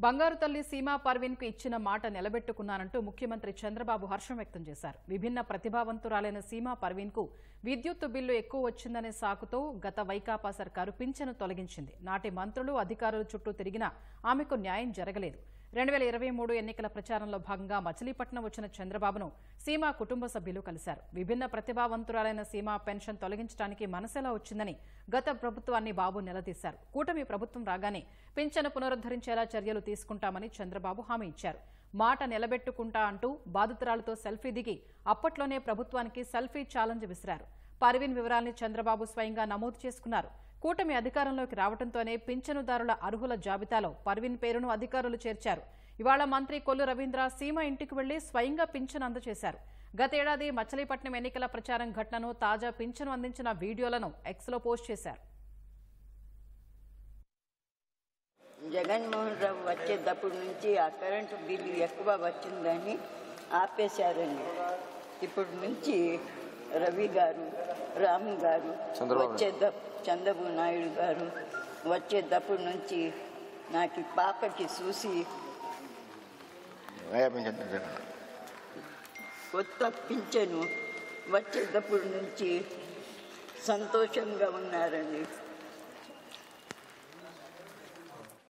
బంగారు తల్లి సీమా పర్వీన్కు ఇచ్చిన మాట నిలబెట్టుకున్నానంటూ ముఖ్యమంత్రి చంద్రబాబు హర్షం వ్యక్తం చేశారు. విభిన్న ప్రతిభావంతురాలైన సీమా పర్వీన్కు విద్యుత్తు బిల్లు ఎక్కువ వచ్చిందనే సాకుతో గత వైకాపా సర్కారు పింఛను తొలగించింది. నాటి మంత్రులు అధికారుల చుట్టూ తిరిగినా ఆమెకు న్యాయం జరగలేదు. 2023 ఎన్నికల ప్రచారంలో భాగంగా మచిలీపట్నం వచ్చిన చంద్రబాబును సీమా కుటుంబ సభ్యులు కలిశారు. విభిన్న ప్రతిభావంతురాలైన సీమా పెన్షన్ తొలగించడానికి మనసెలా వచ్చిందని గత ప్రభుత్వాన్ని బాబు నిలదీశారు. కూటమి ప్రభుత్వం రాగానే పింఛను పునరుద్ధరించేలా చర్యలు తీసుకుంటామని చంద్రబాబు హామీ ఇచ్చారు. మాట నిలబెట్టుకుంటా అంటూ బాధితురాలతో సెల్ఫీ దిగి అప్పట్లోనే ప్రభుత్వానికి సెల్ఫీ ఛాలెంజ్ విసిరారు. పర్వీన్ వివరాల్ని చంద్రబాబు స్వయంగా నమోదు చేసుకున్నారు. కూటమి అధికారంలోకి రావడంతోనే పింఛనుదారుల అర్హుల జాబితాలో పర్వీన్ పేరును అధికారులు చేర్చారు. ఇవాళ మంత్రి కొల్లు రవీంద్ర సీమ ఇంటికి వెళ్లి స్వయంగా పింఛను అందజేశారు. గతేడాది మచిలీపట్నం ఎన్నికల ప్రచారం ఘటనను, తాజా పింఛను అందించిన వీడియోలను ఎక్స్లో పోస్ట్ చేశారు. జగన్మోహన్ రావు వచ్చేటప్పటి నుంచి ఆ కరెంటు బిల్లు ఎక్కువ వచ్చిందని ఆపేశారండి. ఇప్పటి నుంచి రవి గారు, రాము గారు, చంద్రబాబు నాయుడు గారు వచ్చేటప్పటి నుంచి నాకు పాపకి చూసి కొత్త పింఛను వచ్చేటప్పటి నుంచి సంతోషంగా ఉన్నారండి.